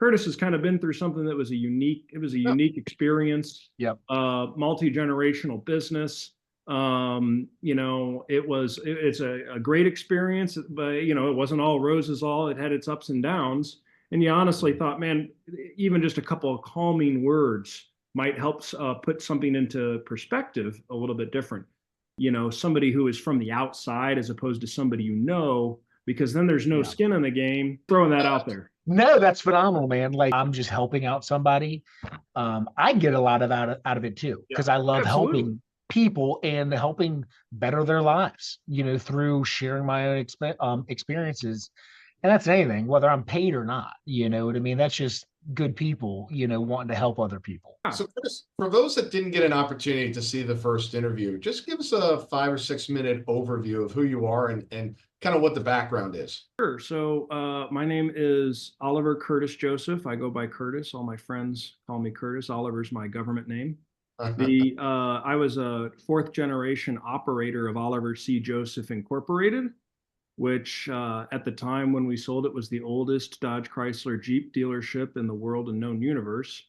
Curtis has kind of been through something that was a unique experience. Yep. Multi-generational business. It's a great experience, but it wasn't all roses. It had its ups and downs. And you honestly thought, man, even just a couple of calming words might help put something into perspective a little bit different. Somebody who is from the outside as opposed to somebody because then there's no skin in the game. Throwing that out there. No, that's phenomenal, man. Like, I'm just helping out somebody. I get a lot out of it too, because I love helping people and helping better their lives, through sharing my own experiences. And that's anything, whether I'm paid or not, you know what I mean? That's just good people, wanting to help other people. So Chris, for those that didn't get an opportunity to see the first interview, just give us a 5 or 6 minute overview of who you are and kind of what the background is. Sure. So my name is Oliver Curtis Joseph. I go by Curtis. All my friends call me Curtis. Oliver's my government name. I was a 4th generation operator of Oliver C. Joseph Incorporated, which at the time when we sold it was the oldest Dodge Chrysler Jeep dealership in the world and known universe.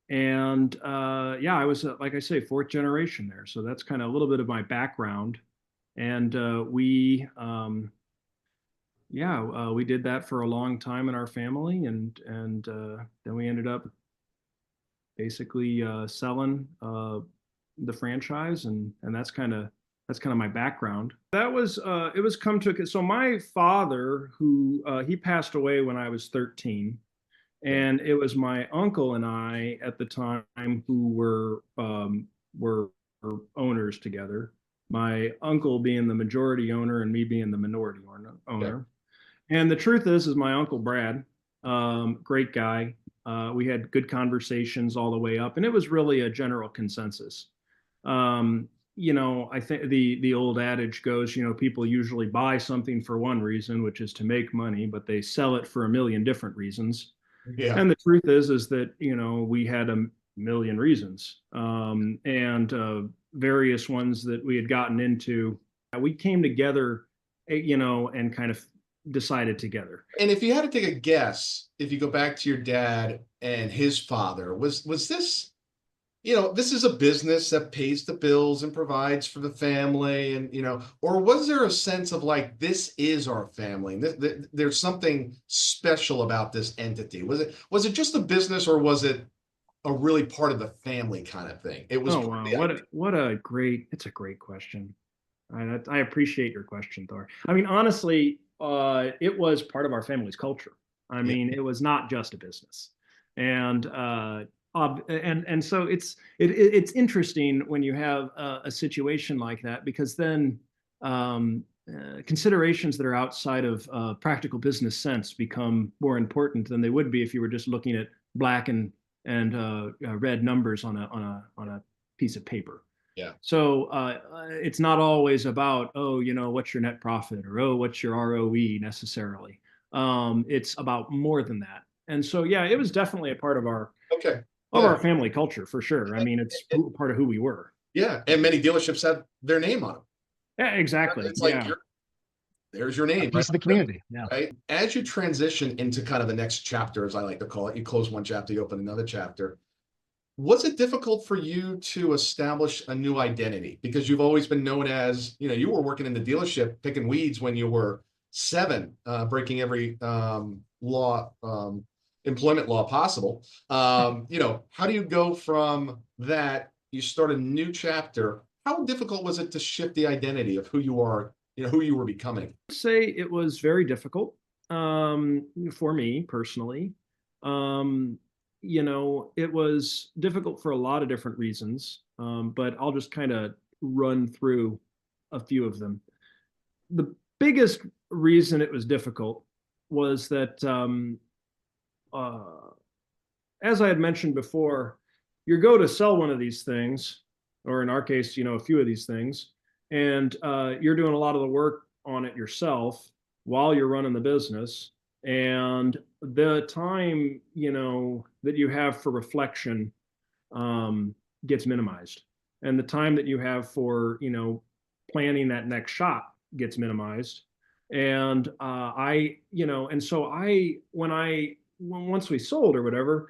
And I was, like I say, 4th generation there. So that's kind of a little bit of my background. And we did that for a long time in our family. And then we ended up basically selling the franchise. And that's kind of my background. That was, so my father, who he passed away when I was 13. And it was my uncle and I at the time who were owners together. My uncle being the majority owner and me being the minority owner. Okay. And the truth is my Uncle Brad, great guy. We had good conversations all the way up, and it was really a general consensus. I think the old adage goes, people usually buy something for one reason, which is to make money, but they sell it for a million different reasons. Yeah. And the truth is that, we had a million reasons, and various ones that we had gotten into. We came together, and kind of decided together. And if you had to take a guess, if you go back to your dad and his father, was this, this is a business that pays the bills and provides for the family, and, or was there a sense of like, this is our family? There's something special about this entity. Was it just a business, or was it a really part of the family kind of thing? It was. Oh, wow. It's a great question. I appreciate your question, Thor. I mean, honestly, it was part of our family's culture. I mean, it was not just a business. And so it's interesting when you have a situation like that, because then considerations that are outside of practical business sense become more important than they would be if you were just looking at black and red numbers on a piece of paper. Yeah. So it's not always about, what's your net profit, or what's your ROE necessarily. It's about more than that. And so, it was definitely a part of our our family culture for sure. I mean, it's part of who we were. Yeah, and many dealerships have their name on them. Yeah, exactly. It's like there's your name. Piece of the community. Yeah. Right. As you transition into kind of the next chapter, as I like to call it, you close one chapter, you open another chapter. Was it difficult for you to establish a new identity? Because you've always been known as, you were working in the dealership picking weeds when you were 7, breaking every employment law possible. How do you go from that? You start a new chapter. How difficult was it to shift the identity of who you are, who you were becoming? I'd say it was very difficult for me personally. It was difficult for a lot of different reasons, but I'll just kind of run through a few of them. The biggest reason it was difficult was that, as I had mentioned before, you go to sell one of these things, or in our case, a few of these things, and you're doing a lot of the work on it yourself while you're running the business. And the time, that you have for reflection gets minimized. And the time that you have for, planning that next shot gets minimized. And when I once we sold or whatever,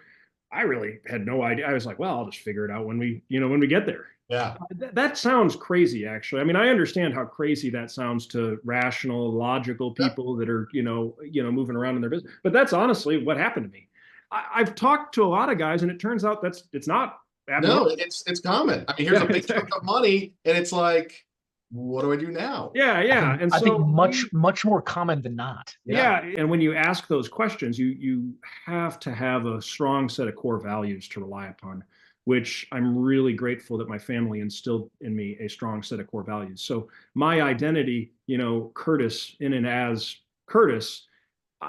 I really had no idea. I was like, well, I'll just figure it out when we get there. Yeah. That sounds crazy, actually. I mean, I understand how crazy that sounds to rational, logical people that are, moving around in their business. But that's honestly what happened to me. I've talked to a lot of guys, and it turns out it's not abnormal. No, it's common. I mean, here's a big chunk of money, and it's like, what do I do now? Yeah. I think much more common than not. Yeah. And when you ask those questions, you have to have a strong set of core values to rely upon, which I'm really grateful that my family instilled in me a strong set of core values. So my identity, Curtis, in and as Curtis,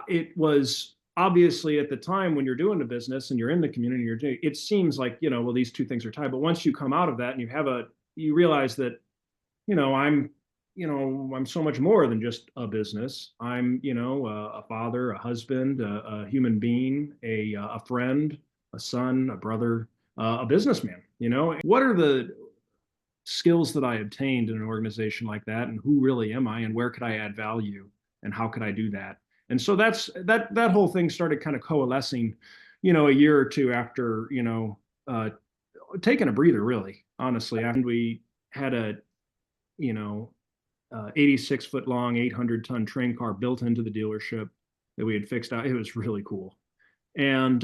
it was obviously at the time when you're doing the business and you're in the community, it seems like, well, these two things are tied. But once you come out of that and you realize that, I'm so much more than just a business. I'm, a father, a husband, a human being, a friend, a son, a brother, a businessman. What are the skills that I obtained in an organization like that, and who really am I, and where could I add value, and how could I do that? And so that whole thing started kind of coalescing, a year or two after, taking a breather, really, honestly. And we had a 86-foot long, 800-ton train car built into the dealership that we had fixed out. It was really cool. And,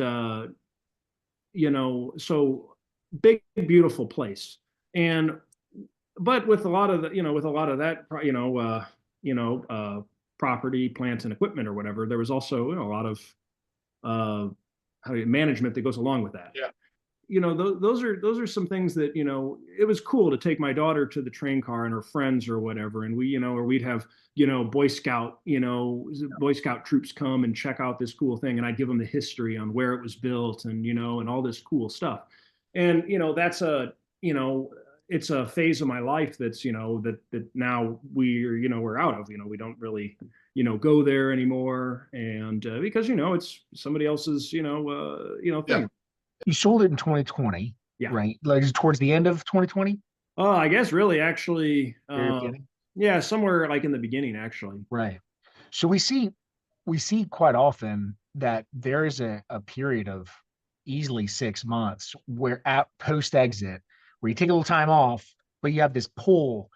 so big, beautiful place. But with a lot of that, property, plants, and equipment or whatever, there was also, a lot of management that goes along with that. Yeah. Those are some things that, it was cool to take my daughter to the train car and her friends or whatever. And or we'd have, Boy Scout troops come and check out this cool thing. And I'd give them the history on where it was built and, and all this cool stuff. And, that's it's a phase of my life that's, that now we're out of, we don't really, go there anymore. And because, it's somebody else's, thing. Yeah. You sold it in 2020, Yeah. right? Like towards the end of 2020? I guess really actually, Very beginning? yeah, somewhere like in the beginning, actually. Right. So we see quite often that there is a period of easily 6 months where at post exit, where you take a little time off, but you have this pull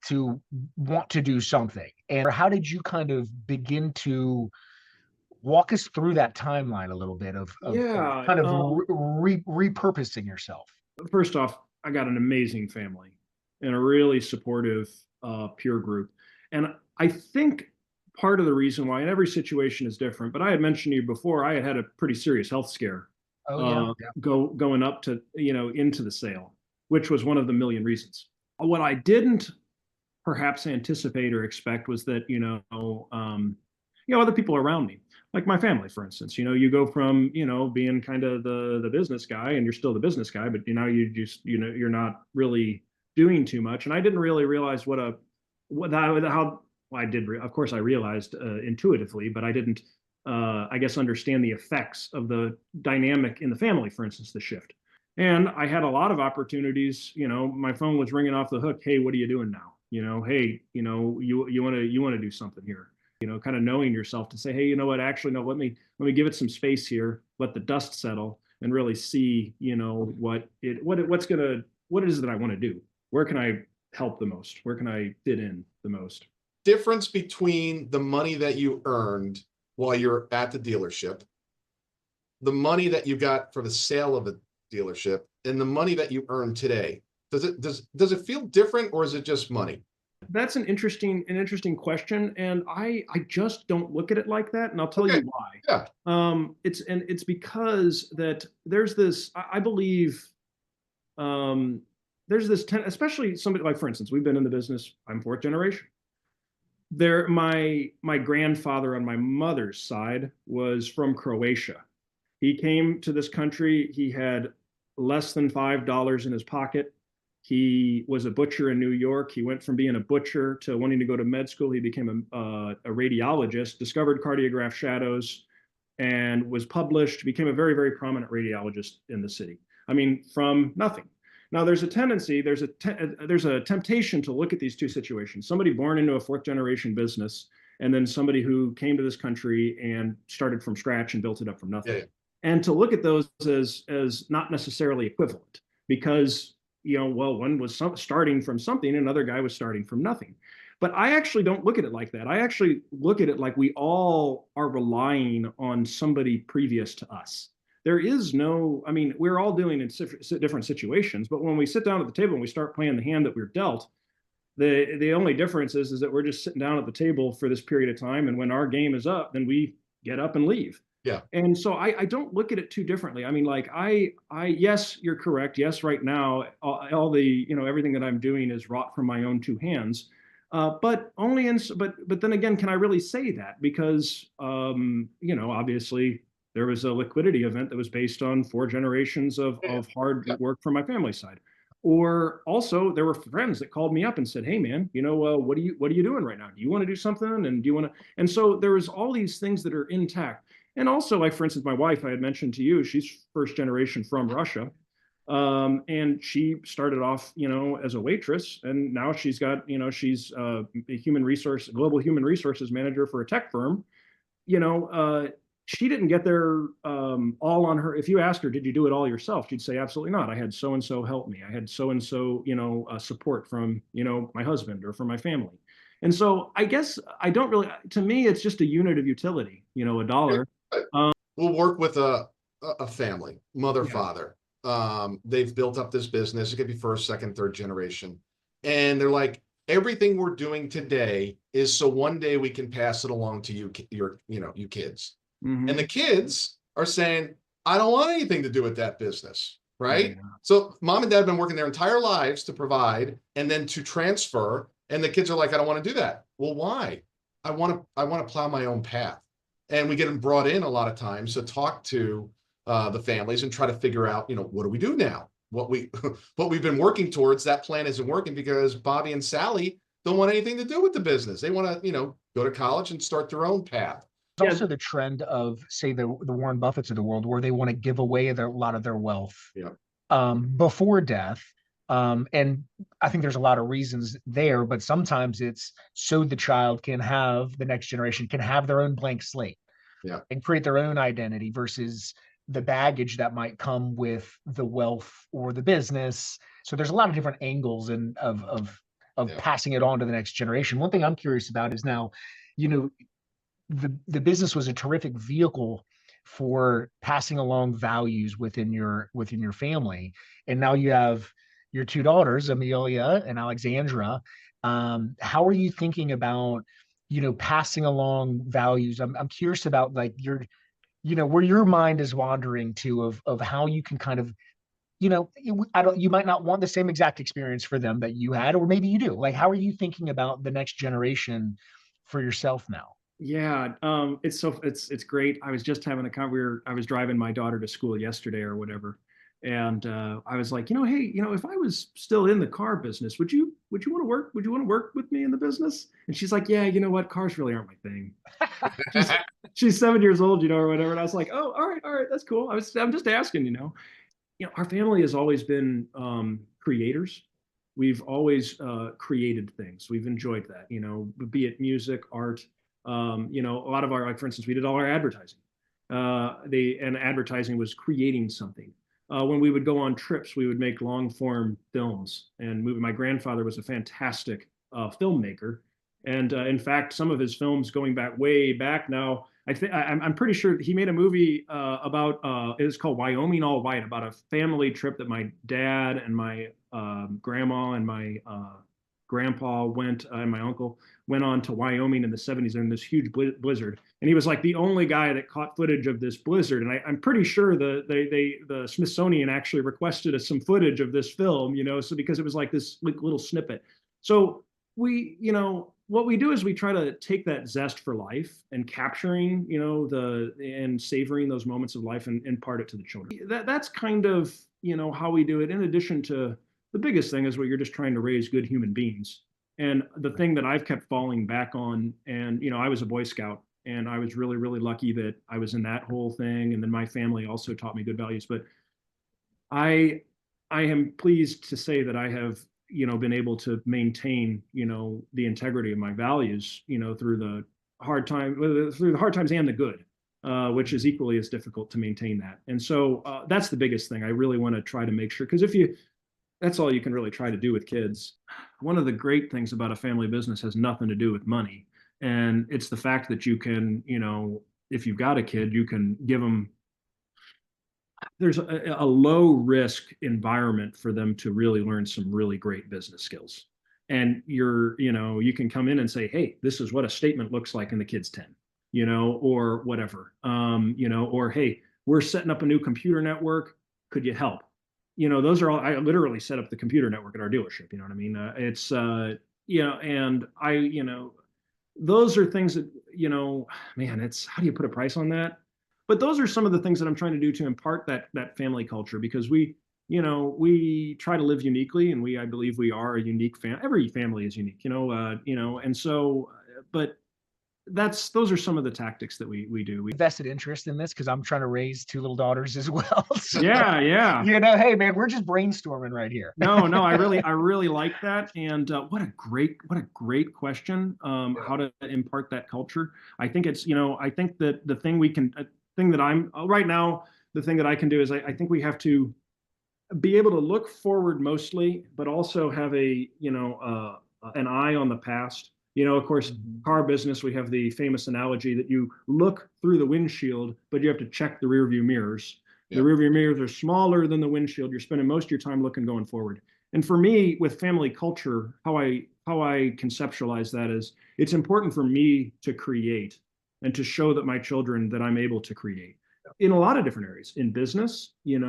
to want to do something. And how did you kind of begin to walk us through that timeline a little bit of kind of repurposing yourself? First off, I got an amazing family and a really supportive peer group. And I think part of the reason why, and every situation is different, but I had mentioned to you before, I had a pretty serious health scare going up to, into the sale, which was one of the million reasons. What I didn't perhaps anticipate or expect was that, other people around me, like my family, for instance, you go from, being kind of the business guy, and you're still the business guy, but you just, you're not really doing too much. And I didn't really realize of course I realized intuitively, but I didn't, I guess, understand the effects of the dynamic in the family, for instance, the shift. And I had a lot of opportunities, my phone was ringing off the hook. Hey, what are you doing now? Hey, you want to do something here? Kind of knowing yourself to say, hey, you know what, actually, no, let me give it some space here, let the dust settle, and really see, what it is that I want to do. Where can I help the most? Where can I fit in the most? Difference between the money that you earned while you're at the dealership, the money that you got for the sale of a dealership, and the money that you earn today. Does it feel different, or is it just money? That's an interesting question, and I just don't look at it like that, and I'll tell you why. Yeah. It's because that there's this, I believe, there's this especially somebody like, for instance, we've been in the business. I'm fourth generation. My grandfather on my mother's side was from Croatia. He came to this country. He had less than $5 in his pocket. He was a butcher in New York. He went from being a butcher to wanting to go to med school. He became a radiologist, discovered cardiograph shadows, and was published, became a very, very prominent radiologist in the city. I mean, from nothing. Now, there's a tendency, there's a temptation to look at these two situations. Somebody born into a fourth generation business and then somebody who came to this country and started from scratch and built it up from nothing. Yeah. And to look at those as not necessarily equivalent, because well, one was starting from something, another guy was starting from nothing. But I actually don't look at it like that. I actually look at it like we all are relying on somebody previous to us. There is no, I mean, we're all doing it in different situations, but when we sit down at the table and we start playing the hand that we're dealt, the only difference is that we're just sitting down at the table for this period of time, and when our game is up, then we get up and leave. Yeah. And so I don't look at it too differently. I mean, like yes, you're correct. Yes, right now, all the, everything that I'm doing is wrought from my own two hands. But then again, can I really say that? Because, obviously there was a liquidity event that was based on 4 generations of hard work from my family side. Or also there were friends that called me up and said, hey man, what are you doing right now? Do you want to do something? And do you want to, and so there was all these things that are intact. And also, like, for instance, my wife, I had mentioned to you, she's first generation from Russia. And she started off, as a waitress, and now she's got, she's a global human resources manager for a tech firm. She didn't get there all on her. If you asked her, did you do it all yourself? She'd say, absolutely not. I had so-and-so help me. I had so-and-so, support from, my husband or from my family. And so I guess I don't really, to me, it's just a unit of utility, a dollar. We'll work with a family, mother, father. They've built up this business. It could be first, second, third generation. And they're like, everything we're doing today is so one day we can pass it along to you, you kids. Mm-hmm. And the kids are saying, I don't want anything to do with that business. Right. Yeah. So mom and dad have been working their entire lives to provide and then to transfer. And the kids are like, I don't want to do that. Well, why? I want to plow my own path. And we get them brought in a lot of times to talk to the families and try to figure out, what do we do now? What we've been working towards, that plan isn't working because Bobby and Sally don't want anything to do with the business. They want to, go to college and start their own path. There's also the trend of, say, the Warren Buffetts of the world, where they want to give away a lot of their wealth before death. And I think there's a lot of reasons there, but sometimes it's so the next generation can have their own blank slate and create their own identity versus the baggage that might come with the wealth or the business. So there's a lot of different angles of passing it on to the next generation. One thing I'm curious about is now, the business was a terrific vehicle for passing along values within your family. And now you have your 2 daughters, Amelia and Alexandra. How are you thinking about, passing along values? I'm curious about, like, where your mind is wandering to of how you can kind of, you might not want the same exact experience for them that you had, or maybe you do. Like, how are you thinking about the next generation for yourself now? Yeah, it's great. I was just having I was driving my daughter to school yesterday or whatever, and I was like, hey, if I was still in the car business, would you want to work? Would you want to work with me in the business? And she's like, yeah, you know what? Cars really aren't my thing. she's 7 years old, or whatever. And I was like, oh, all right, that's cool. I'm just asking, our family has always been creators. We've always created things. We've enjoyed that, be it music, art. A lot of our, like, for instance, we did all our advertising. And advertising was creating something. When we would go on trips, we would make long form films and movie. My grandfather was a fantastic filmmaker. And in fact, some of his films going way back now, I'm pretty sure he made a movie about, it was called Wyoming All White, about a family trip that my dad and my grandma and my grandpa went, and my uncle went on to Wyoming in the 70s during this huge blizzard. And he was like the only guy that caught footage of this blizzard. And I'm pretty sure the Smithsonian actually requested some footage of this film, so because it was like this little snippet. So we, what we do is we try to take that zest for life and capturing, and savoring those moments of life and impart it to the children. That's kind of, how we do it. In addition to, the biggest thing is what you're just trying to raise good human beings. And the thing that I've kept falling back on, and, I was a Boy Scout, and I was really, really lucky that I was in that whole thing. And then my family also taught me good values. But I am pleased to say that I have, been able to maintain, the integrity of my values, through the hard time, through the hard times and the good, which is equally as difficult to maintain that. And so that's the biggest thing I really want to try to make sure, because that's all you can really try to do with kids. One of the great things about a family business has nothing to do with money. And it's the fact that you can, if you've got a kid, you can give them, there's a low risk environment for them to really learn some really great business skills. And you can come in and say, hey, this is what a statement looks like, and the kid's 10, or whatever, or hey, we're setting up a new computer network. Could you help? Those are all, I literally set up the computer network at our dealership. You know what I mean? And those are things that, man, it's, how do you put a price on that? But those are some of the things that I'm trying to do to impart that family culture, because we try to live uniquely, and I believe we are a unique family. Every family is unique, and so, but those are some of the tactics that we do. We vested interest in this because I'm trying to raise 2 little daughters as well. So, yeah. Hey man, we're just brainstorming right here. No, I really like that. And what a great question. How to impart that culture. I think it's, I think that the thing that I'm right now, the thing that I can do is I think we have to be able to look forward mostly, but also have an eye on the past. Of course, car business, we have the famous analogy that you look through the windshield, but you have to check the rear view mirrors. Yep. The rear view mirrors are smaller than the windshield. You're spending most of your time looking going forward. And for me, with family culture, how I conceptualize that is, it's important for me to create and to show that my children that I'm able to create in a lot of different areas, in business, in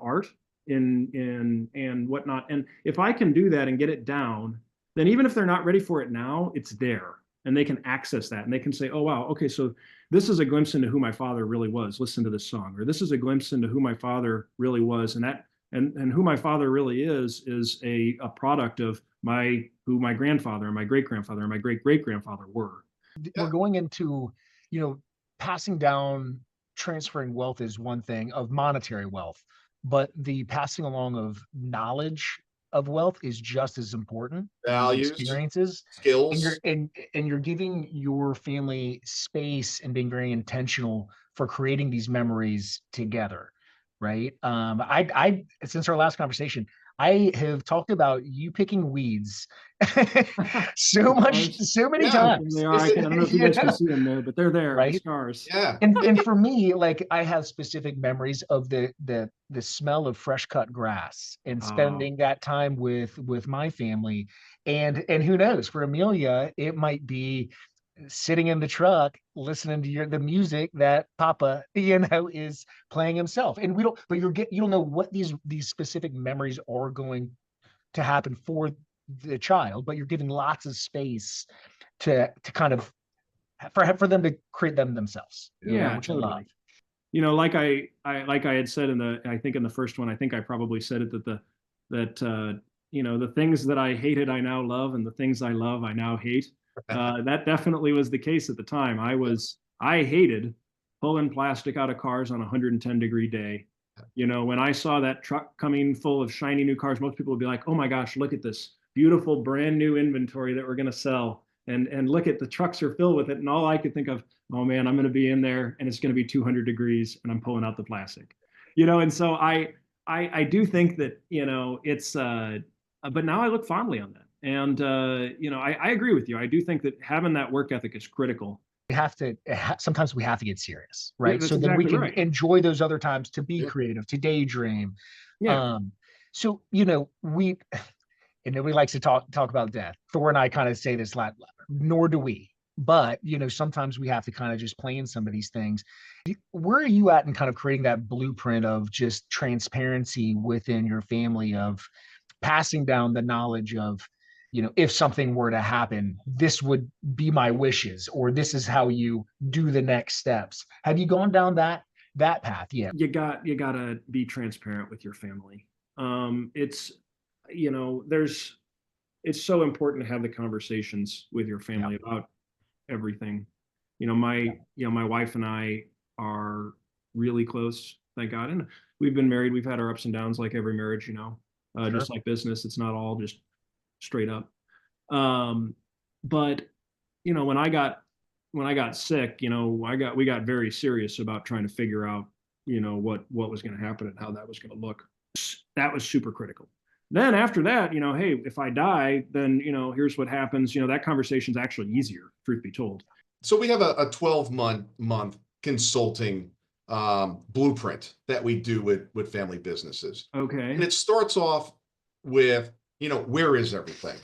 art, and whatnot. And if I can do that and get it down, then even if they're not ready for it now, it's there, and they can access that, and they can say, oh, wow, okay, so this is a glimpse into who my father really was. Listen to this song. Or this is a glimpse into who my father really was. And who my father really is a product of who my grandfather and my great-grandfather and my great-great-grandfather were. We're going into, passing down, transferring wealth is one thing, of monetary wealth, but the passing along of knowledge of wealth is just as important. Values, experiences, skills, and you're giving your family space and being very intentional for creating these memories together, right? I since our last conversation, I have talked about you picking weeds so many times. They are. I don't know if you guys can see them there, but they're there, right? The scars. Yeah. And for me, like, I have specific memories of the smell of fresh cut grass and spending that time with my family. And who knows, for Amelia, it might be sitting in the truck listening to the music that Papa is playing himself. And you don't know what these specific memories are going to happen for the child, but you're giving lots of space to kind of for them to create them themselves. Yeah, which totally. I love. Like I had said in the first one, I think I probably said it that the things that I hated I now love, and the things I love I now hate. That definitely was the case at the time. I hated pulling plastic out of cars on a 110-degree day. When I saw that truck coming full of shiny new cars, most people would be like, oh my gosh, look at this beautiful brand new inventory that we're going to sell. And look at the trucks are filled with it. And all I could think of, oh man, I'm going to be in there and it's going to be 200 degrees and I'm pulling out the plastic, and so I do think that, it's, but now I look fondly on that. And, I agree with you. I do think that having that work ethic is critical. Sometimes we have to get serious, right? Yeah, so then we can enjoy those other times to be creative, to daydream. Yeah. So, and nobody likes to talk about death. Thor and I kind of say this a lot, nor do we. But, sometimes we have to kind of just play in some of these things. Where are you at in kind of creating that blueprint of just transparency within your family, of passing down the knowledge of, if something were to happen, this would be my wishes, or this is how you do the next steps? Have you gone down that path yet? You gotta be transparent with your family. It's so important to have the conversations with your family about everything. My wife and I are really close, thank God. And we've been married. We've had our ups and downs like every marriage, sure. Just like business. It's not all just straight up. But when I got when I got sick, we got very serious about trying to figure out, what was going to happen and how that was going to look. That was super critical. Then after that, hey, if I die, then, here's what happens. That conversation's actually easier, truth be told. So we have a 12-month consulting blueprint that we do with family businesses. Okay. And it starts off with, where is everything?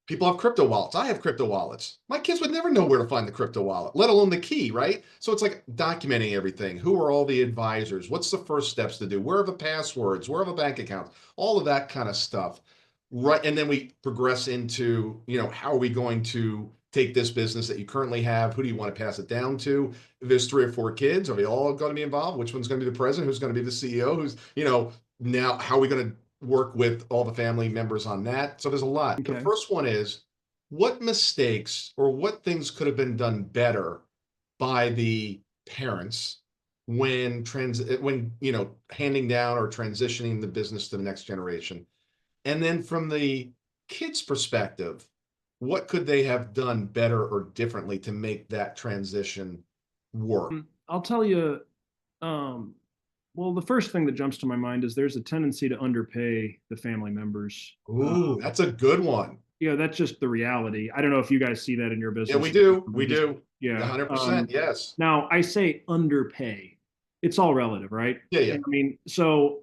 People have crypto wallets. I have crypto wallets. My kids would never know where to find the crypto wallet, let alone the key, right? So it's like documenting everything. Who are all the advisors? What's the first steps to do? Where are the passwords? Where are the bank accounts? All of that kind of stuff. Right. And then we progress into, how are we going to take this business that you currently have? Who do you want to pass it down to? If there's 3 or 4 kids, are they all going to be involved? Which one's going to be the president? Who's going to be the CEO? Who's, now how are we going to work with all the family members on that? So there's a lot. Okay. The first one is, what mistakes or what things could have been done better by the parents when handing down or transitioning the business to the next generation? And then from the kids' perspective, what could they have done better or differently to make that transition work? I'll tell you, well, the first thing that jumps to my mind is there's a tendency to underpay the family members. Ooh, that's a good one. That's just the reality. I don't know if you guys see that in your business. Yeah, we do. We do. Yeah. 100%. Yes. Now, I say underpay. It's all relative, right? Yeah. I mean, so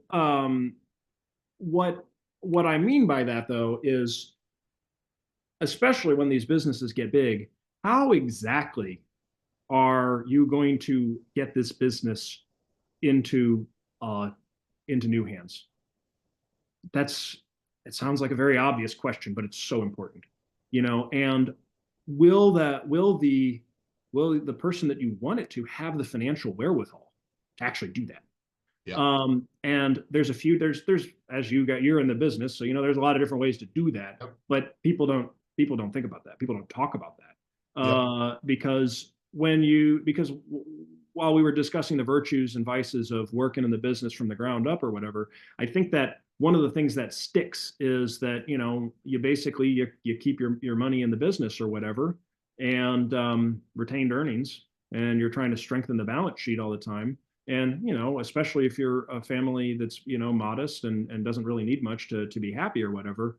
what I mean by that, though, is especially when these businesses get big, how exactly are you going to get this business into new hands? It sounds like a very obvious question, but it's so important, and will the person that you want it to have the financial wherewithal to actually do that? Yeah. And there's as you're in the business, so there's a lot of different ways to do that. Yep. But people don't think about that. People don't talk about that. Yep. Because while we were discussing the virtues and vices of working in the business from the ground up or whatever, I think that one of the things that sticks is that you basically you keep your money in the business or whatever, and retained earnings, and you're trying to strengthen the balance sheet all the time. And especially if you're a family that's modest and doesn't really need much to be happy or whatever,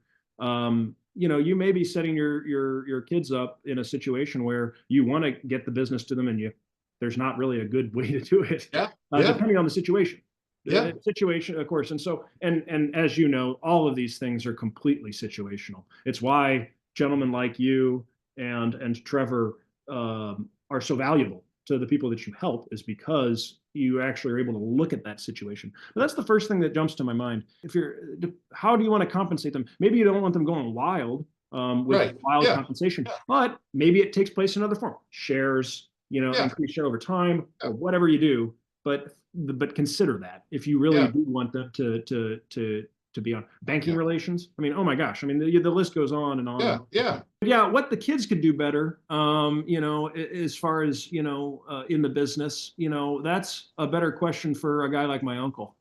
you may be setting your kids up in a situation where you want to get the business to them, and there's not really a good way to do it. Yeah. Depending on the situation. Yeah. Situation, of course. And so, and as you know, all of these things are completely situational. It's why gentlemen like you and Trevor are so valuable to the people that you help, is because you actually are able to look at that situation. But that's the first thing that jumps to my mind. How do you want to compensate them? Maybe you don't want them going wild with wild compensation, but maybe it takes place in another form. Shares, increase share over time, or whatever you do. But consider that if you really do want them to be on banking relations. I mean, oh my gosh. I mean, the list goes on and on. Yeah. What the kids could do better, as far as, in the business, that's a better question for a guy like my uncle.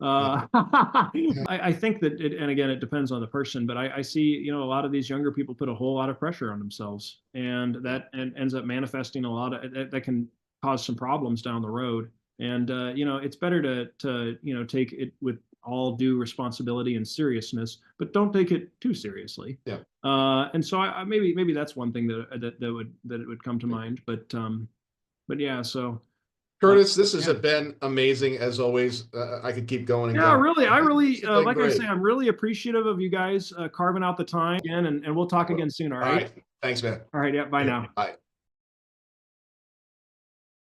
I think that and again, it depends on the person, but I see, a lot of these younger people put a whole lot of pressure on themselves, and that ends up manifesting a lot of that can cause some problems down the road. And, it's better to take it with all due responsibility and seriousness, but don't take it too seriously. Yeah. And so maybe that's one thing that would come to mind, but yeah, so. Curtis, this has been amazing as always. I could keep going. I really, like I say, I'm really appreciative of you guys carving out the time again, and we'll talk again soon. All right. Thanks, man. All right. Yeah. Bye now. Bye.